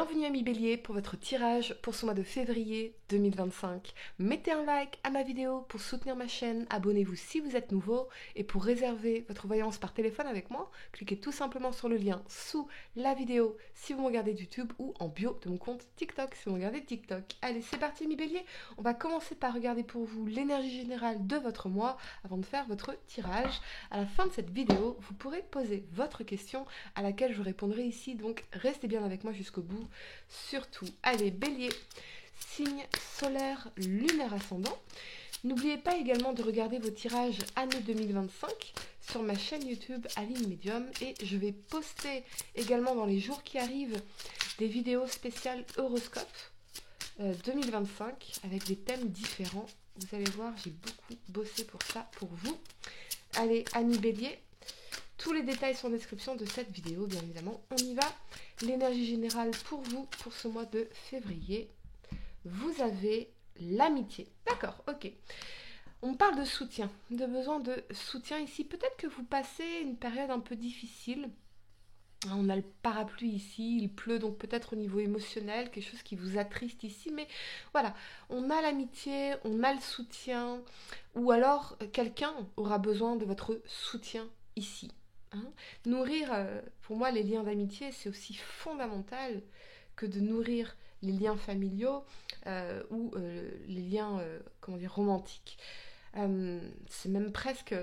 Bienvenue amis Bélier pour votre tirage pour ce mois de février 2025. Mettez un like à ma vidéo pour soutenir ma chaîne, abonnez-vous si vous êtes nouveau et pour réserver votre voyance par téléphone avec moi, cliquez tout simplement sur le lien sous la vidéo si vous me regardez de YouTube ou en bio de mon compte TikTok si vous me regardez de TikTok. Allez, c'est parti amis Bélier, on va commencer par regarder pour vous l'énergie générale de votre mois avant de faire votre tirage. À la fin de cette vidéo, vous pourrez poser votre question à laquelle je répondrai ici, donc restez bien avec moi jusqu'au bout. Surtout, allez, Bélier, signe solaire, lunaire ascendant. N'oubliez pas également de regarder vos tirages année 2025 sur ma chaîne YouTube Aline Medium et je vais poster également dans les jours qui arrivent des vidéos spéciales horoscope 2025 avec des thèmes différents. Vous allez voir, j'ai beaucoup bossé pour ça, pour vous. Allez, amis Bélier, tous les détails sont en description de cette vidéo, bien évidemment. On y va. L'énergie générale pour vous, pour ce mois de février. Vous avez l'amitié. D'accord, ok. On parle de soutien, de besoin de soutien ici. Peut-être que vous passez une période un peu difficile. On a le parapluie ici, il pleut, donc peut-être au niveau émotionnel, quelque chose qui vous attriste ici. Mais voilà, on a l'amitié, on a le soutien. Ou alors, quelqu'un aura besoin de votre soutien ici. Hein. Nourrir, pour moi, les liens d'amitié, c'est aussi fondamental que de nourrir les liens familiaux ou les liens comment dire, romantiques. C'est même presque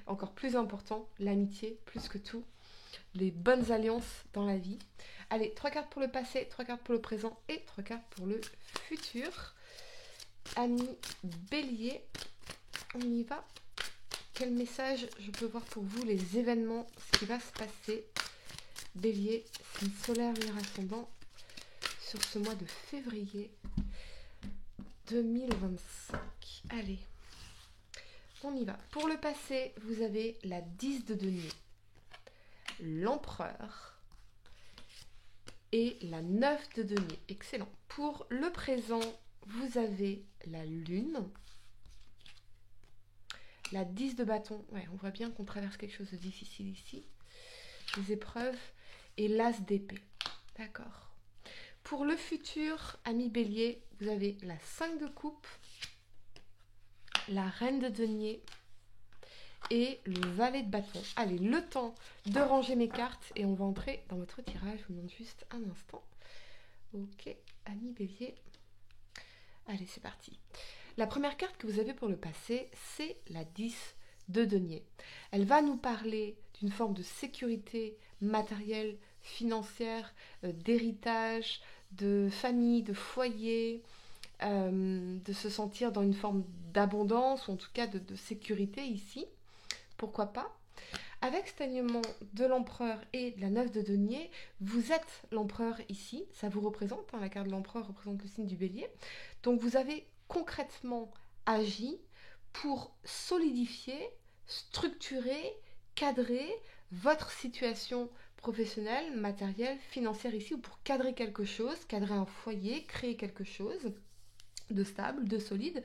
encore plus important, l'amitié, plus que tout, les bonnes alliances dans la vie. Allez, 3 cartes pour le passé, 3 cartes pour le présent et 3 cartes pour le futur. Amis Bélier, on y va. Quel message je peux voir pour vous, les événements, ce qui va se passer. Bélier, signe solaire, lunaire ascendant, sur ce mois de février 2025. Allez, on y va. Pour le passé, vous avez la 10 de denier, l'empereur et la 9 de denier. Excellent. Pour le présent, vous avez la lune, la 10 de bâton, ouais, on voit bien qu'on traverse quelque chose de difficile ici. Les épreuves et l'as d'épée. D'accord. Pour le futur, ami Bélier, vous avez la 5 de coupe, la reine de denier et le valet de bâton. Allez, le temps de ranger mes cartes et on va entrer dans votre tirage. Je vous demande juste un instant. Ok, ami Bélier. Allez, c'est parti. La première carte que vous avez pour le passé, c'est la 10 de denier. Elle va nous parler d'une forme de sécurité matérielle, financière, d'héritage, de famille, de foyer, de se sentir dans une forme d'abondance ou en tout cas de sécurité ici. Pourquoi pas? Avec cet alignement de l'empereur et de la 9 de denier, vous êtes l'empereur ici, ça vous représente, hein, la carte de l'empereur représente le signe du bélier. Donc vous avez concrètement agi pour solidifier, structurer, cadrer votre situation professionnelle, matérielle, financière ici, ou pour cadrer quelque chose, cadrer un foyer, créer quelque chose de stable, de solide.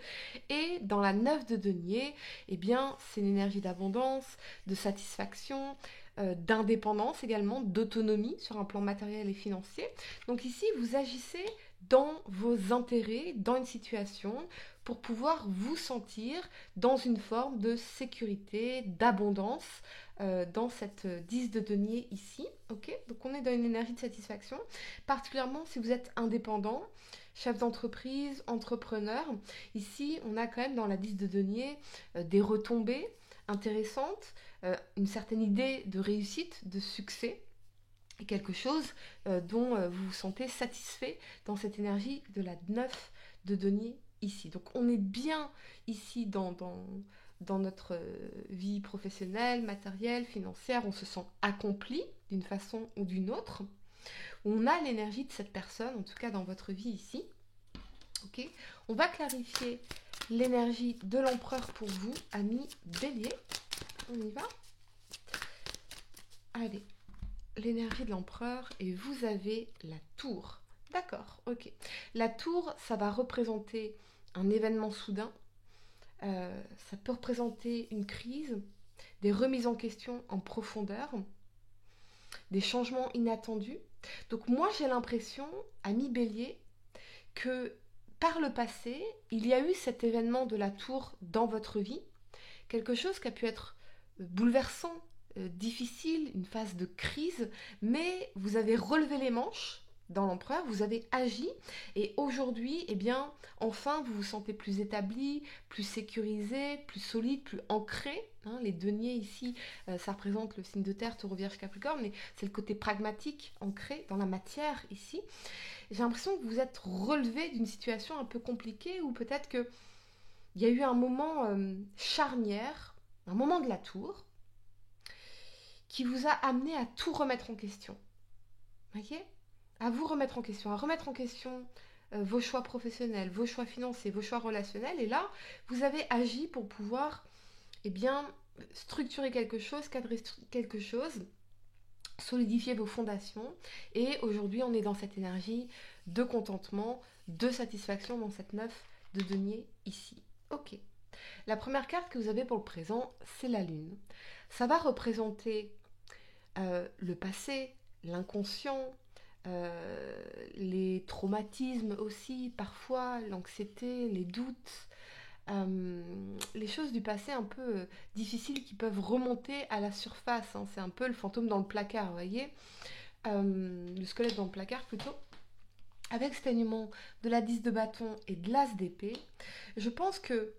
Et dans la 9 de denier, eh bien, c'est une énergie d'abondance, de satisfaction, d'indépendance également, d'autonomie sur un plan matériel et financier. Donc ici, vous agissez dans vos intérêts, dans une situation, pour pouvoir vous sentir dans une forme de sécurité, d'abondance, dans cette 10 de denier ici. Ok, donc on est dans une énergie de satisfaction, particulièrement si vous êtes indépendant, chef d'entreprise, entrepreneur. Ici, on a quand même dans la 10 de denier des retombées intéressantes, une certaine idée de réussite, de succès, et quelque chose dont vous vous sentez satisfait dans cette énergie de la 9 de denier ici. Donc on est bien ici dans notre vie professionnelle, matérielle, financière, on se sent accompli d'une façon ou d'une autre. On a l'énergie de cette personne, en tout cas dans votre vie ici. Okay. On va clarifier l'énergie de l'empereur pour vous, amis Bélier. On y va. Allez, l'énergie de l'empereur et vous avez la tour. D'accord, ok. La tour, ça va représenter un événement soudain. Ça peut représenter une crise, des remises en question en profondeur, des changements inattendus. Donc moi, j'ai l'impression, ami Bélier, que par le passé, il y a eu cet événement de la tour dans votre vie, quelque chose qui a pu être bouleversant, difficile, une phase de crise, mais vous avez relevé les manches dans l'empereur, vous avez agi, et aujourd'hui, eh bien, enfin, vous vous sentez plus établi, plus sécurisé, plus solide, plus ancré. Hein, les deniers ici, ça représente le signe de terre, Taureau, Vierge, Capricorne, mais c'est le côté pragmatique, ancré dans la matière ici. J'ai l'impression que vous êtes relevé d'une situation un peu compliquée, ou peut-être que il y a eu un moment charnière, un moment de la tour, qui vous a amené à tout remettre en question. Voyez, à vous remettre en question, à remettre en question vos choix professionnels, vos choix financiers, vos choix relationnels. Et là, vous avez agi pour pouvoir, eh bien, structurer quelque chose, cadrer quelque chose, solidifier vos fondations. Et aujourd'hui, on est dans cette énergie de contentement, de satisfaction dans cette 9 de denier ici. Ok. La première carte que vous avez pour le présent, c'est la lune. Ça va représenter le passé, l'inconscient, les traumatismes aussi, parfois l'anxiété, les doutes, les choses du passé un peu difficiles qui peuvent remonter à la surface. Hein. C'est un peu le fantôme dans le placard, vous voyez, le squelette dans le placard plutôt. Avec cet alignement de la 10 de bâton et de l'as d'épée, je pense que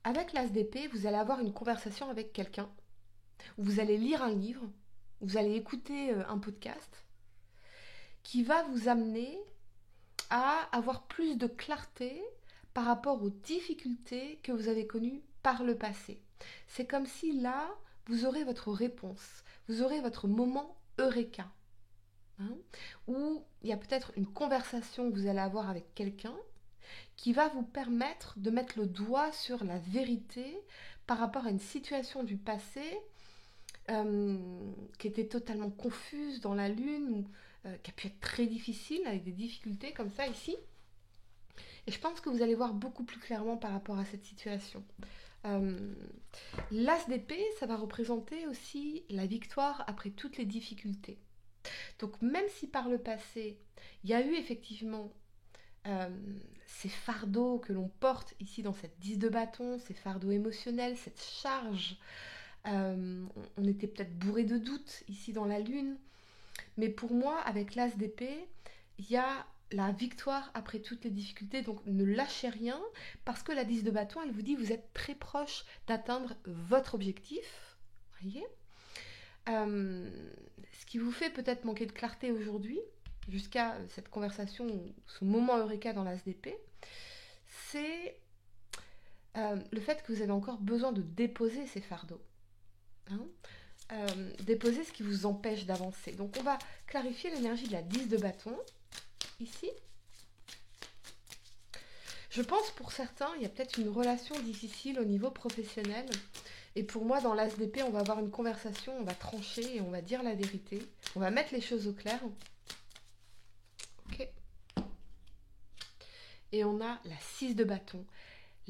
avec l'as d'épée, vous allez avoir une conversation avec quelqu'un, où vous allez lire un livre, vous allez écouter un podcast, qui va vous amener à avoir plus de clarté par rapport aux difficultés que vous avez connues par le passé. C'est comme si là, vous aurez votre réponse, vous aurez votre moment eureka, hein, où il y a peut-être une conversation que vous allez avoir avec quelqu'un qui va vous permettre de mettre le doigt sur la vérité par rapport à une situation du passé qui était totalement confuse dans la lune, qui a pu être très difficile, avec des difficultés comme ça ici. Et je pense que vous allez voir beaucoup plus clairement par rapport à cette situation. L'as d'épée, ça va représenter aussi la victoire après toutes les difficultés. Donc même si par le passé, il y a eu effectivement ces fardeaux que l'on porte ici dans cette 10 de bâton, ces fardeaux émotionnels, cette charge, on était peut-être bourré de doutes ici dans la lune, mais pour moi, avec l'as d'épée, il y a la victoire après toutes les difficultés, donc ne lâchez rien, parce que la 10 de bâton, elle vous dit vous êtes très proche d'atteindre votre objectif, voyez. Ce qui vous fait peut-être manquer de clarté aujourd'hui, jusqu'à cette conversation, ce moment eureka dans l'as d'épée, c'est le fait que vous avez encore besoin de déposer ces fardeaux. Hein, déposer ce qui vous empêche d'avancer. Donc on va clarifier l'énergie de la 10 de bâton, ici. Je pense pour certains, il y a peut-être une relation difficile au niveau professionnel. Et pour moi, dans l'as d'épée, on va avoir une conversation, on va trancher et on va dire la vérité. On va mettre les choses au clair. Ok. Et on a la 6 de bâton,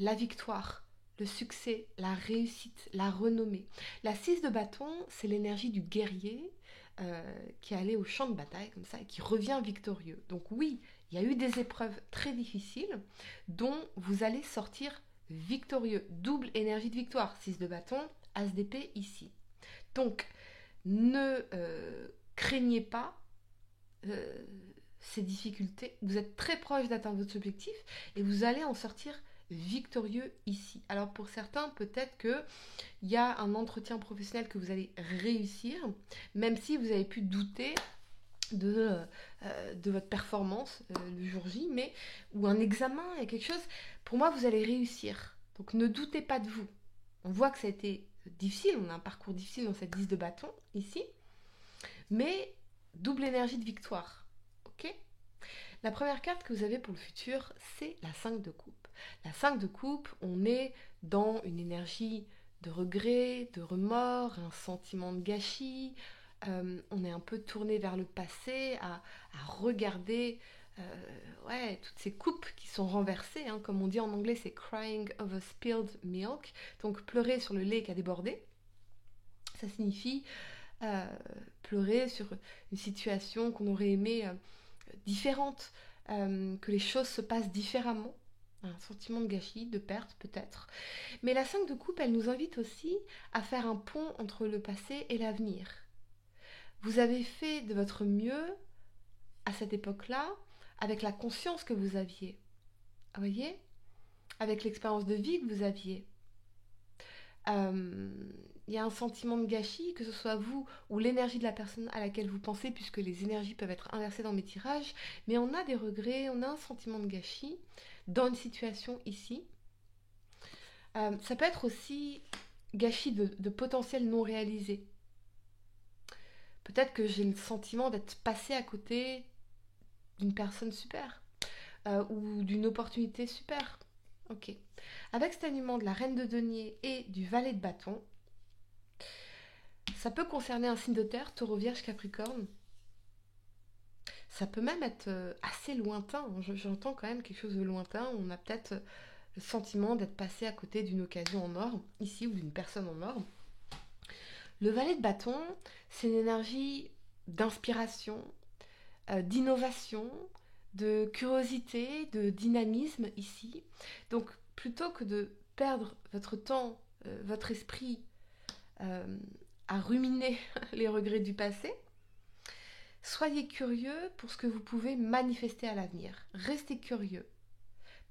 la victoire, le succès, la réussite, la renommée. La 6 de bâton, c'est l'énergie du guerrier qui est allé au champ de bataille comme ça et qui revient victorieux. Donc oui, il y a eu des épreuves très difficiles dont vous allez sortir victorieux. Double énergie de victoire, 6 de bâton, as d'épée ici. Donc ne craignez pas ces difficultés. Vous êtes très proche d'atteindre votre objectif et vous allez en sortir victorieux ici. Alors pour certains, peut-être qu'il y a un entretien professionnel que vous allez réussir, même si vous avez pu douter de votre performance le jour J, mais ou un examen et quelque chose, pour moi vous allez réussir. Donc ne doutez pas de vous. On voit que ça a été difficile, on a un parcours difficile dans cette 10 de bâton ici, mais double énergie de victoire. Ok ? La première carte que vous avez pour le futur, c'est la 5 de coupe. La 5 de coupe, on est dans une énergie de regret, de remords, un sentiment de gâchis. On est un peu tourné vers le passé, à regarder toutes ces coupes qui sont renversées. Hein, comme on dit en anglais, c'est crying over spilled milk. Donc pleurer sur le lait qui a débordé. Ça signifie pleurer sur une situation qu'on aurait aimée différente, que les choses se passent différemment. Un sentiment de gâchis, de perte peut-être. Mais la 5 de coupe, elle nous invite aussi à faire un pont entre le passé et l'avenir. Vous avez fait de votre mieux à cette époque-là, avec la conscience que vous aviez. Vous voyez ? Avec l'expérience de vie que vous aviez. Il y a un sentiment de gâchis, que ce soit vous ou l'énergie de la personne à laquelle vous pensez, puisque les énergies peuvent être inversées dans mes tirages, mais on a des regrets, on a un sentiment de gâchis dans une situation ici. Ça peut être aussi gâchis de potentiel non réalisé. Peut-être que j'ai le sentiment d'être passé à côté d'une personne super, ou d'une opportunité super. Ok. Avec cet alignement de la reine de denier et du valet de bâton, ça peut concerner un signe de terre, taureau, vierge, capricorne. Ça peut même être assez lointain. J'entends quand même quelque chose de lointain. On a peut-être le sentiment d'être passé à côté d'une occasion en or, ici, ou d'une personne en or. Le valet de bâton, c'est une énergie d'inspiration, d'innovation, de curiosité, de dynamisme ici. Donc, plutôt que de perdre votre temps, votre esprit à ruminer les regrets du passé, soyez curieux pour ce que vous pouvez manifester à l'avenir. Restez curieux.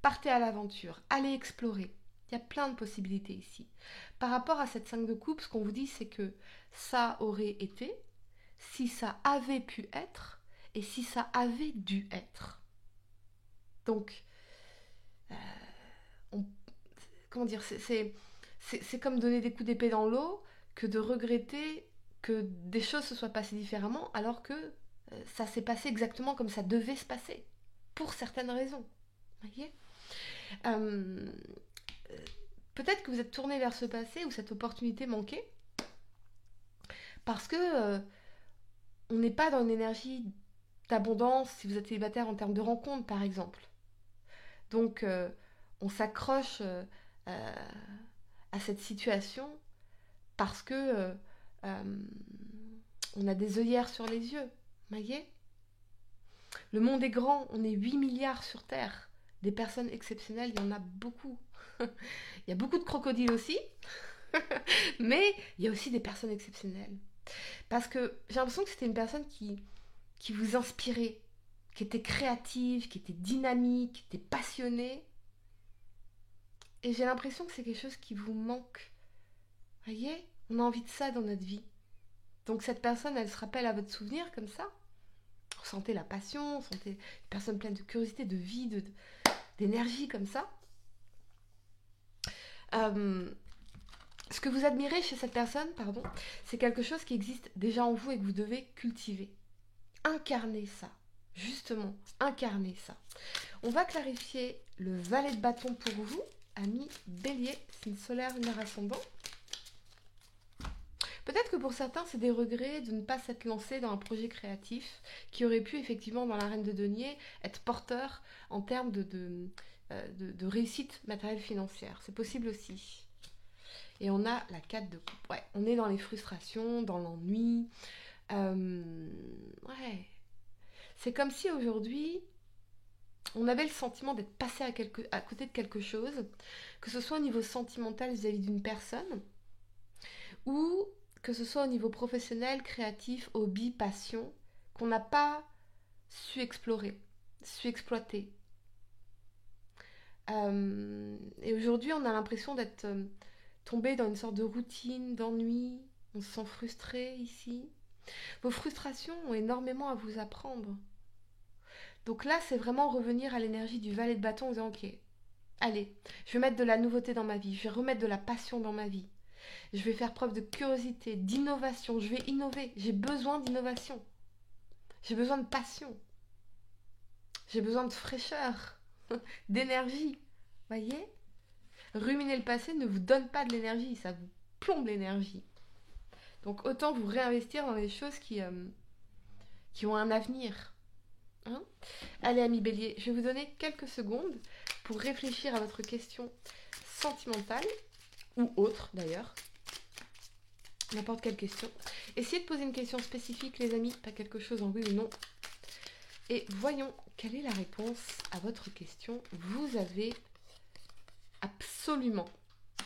Partez à l'aventure. Allez explorer. Il y a plein de possibilités ici. Par rapport à cette 5 de coupe, ce qu'on vous dit, c'est que ça aurait été, si ça avait pu être, et si ça avait dû être. Donc, comment dire, c'est comme donner des coups d'épée dans l'eau que de regretter que des choses se soient passées différemment alors que ça s'est passé exactement comme ça devait se passer, pour certaines raisons. Voyez ? Peut-être que vous êtes tourné vers ce passé où cette opportunité manquait parce que on n'est pas dans une énergie d'abondance si vous êtes célibataire en termes de rencontres par exemple. Donc on s'accroche à cette situation parce que on a des œillères sur les yeux. Voyez ? Le monde est grand, on est 8 milliards sur Terre. Des personnes exceptionnelles, il y en a beaucoup. Il y a beaucoup de crocodiles aussi, mais il y a aussi des personnes exceptionnelles. Parce que j'ai l'impression que c'était une personne qui vous inspirait, qui était créative, qui était dynamique, qui était passionnée. Et j'ai l'impression que c'est quelque chose qui vous manque. Voyez ? On a envie de ça dans notre vie. Donc cette personne, elle se rappelle à votre souvenir comme ça. Ressentez la passion, ressentez une personne pleine de curiosité, de vie, d'énergie comme ça. Ce que vous admirez chez cette personne, c'est quelque chose qui existe déjà en vous et que vous devez cultiver. Incarner ça. Justement, incarner ça. On va clarifier le valet de bâton pour vous, ami Bélier, signe solaire, lunaire ascendant. Peut-être que pour certains, c'est des regrets de ne pas s'être lancé dans un projet créatif qui aurait pu, effectivement, dans la reine de denier, être porteur en termes de réussite matérielle financière. C'est possible aussi. Et on a la 4 de coupe. Ouais, on est dans les frustrations, dans l'ennui. Ouais. C'est comme si aujourd'hui, on avait le sentiment d'être passé à côté de quelque chose, que ce soit au niveau sentimental vis-à-vis d'une personne, ou que ce soit au niveau professionnel, créatif, hobby, passion, qu'on n'a pas su explorer, su exploiter. Et aujourd'hui, on a l'impression d'être tombé dans une sorte de routine, d'ennui. On se sent frustré ici. Vos frustrations ont énormément à vous apprendre. Donc là, c'est vraiment revenir à l'énergie du valet de bâton en disant « Ok, allez, je vais mettre de la nouveauté dans ma vie, je vais remettre de la passion dans ma vie. Je vais faire preuve de curiosité, d'innovation, je vais innover. J'ai besoin d'innovation. J'ai besoin de passion. J'ai besoin de fraîcheur, d'énergie. Voyez ? Ruminer le passé ne vous donne pas de l'énergie, ça vous plombe l'énergie. Donc autant vous réinvestir dans des choses qui ont un avenir. Hein ? Allez, amis Bélier, je vais vous donner quelques secondes pour réfléchir à votre question sentimentale, ou autre d'ailleurs. n'importe quelle question. Essayez de poser une question spécifique, les amis, pas quelque chose en oui ou non. Et voyons quelle est la réponse à votre question. Vous avez absolument.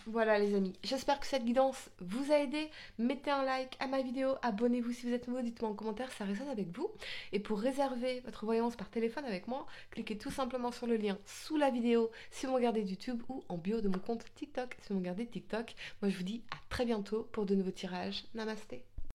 Voilà les amis, j'espère que cette guidance vous a aidé. Mettez un like à ma vidéo, abonnez-vous si vous êtes nouveau, dites-moi en commentaire si ça résonne avec vous. Et pour réserver votre voyance par téléphone avec moi, cliquez tout simplement sur le lien sous la vidéo si vous me regardez YouTube ou en bio de mon compte TikTok si vous me regardez TikTok. Moi je vous dis à très bientôt pour de nouveaux tirages. Namasté.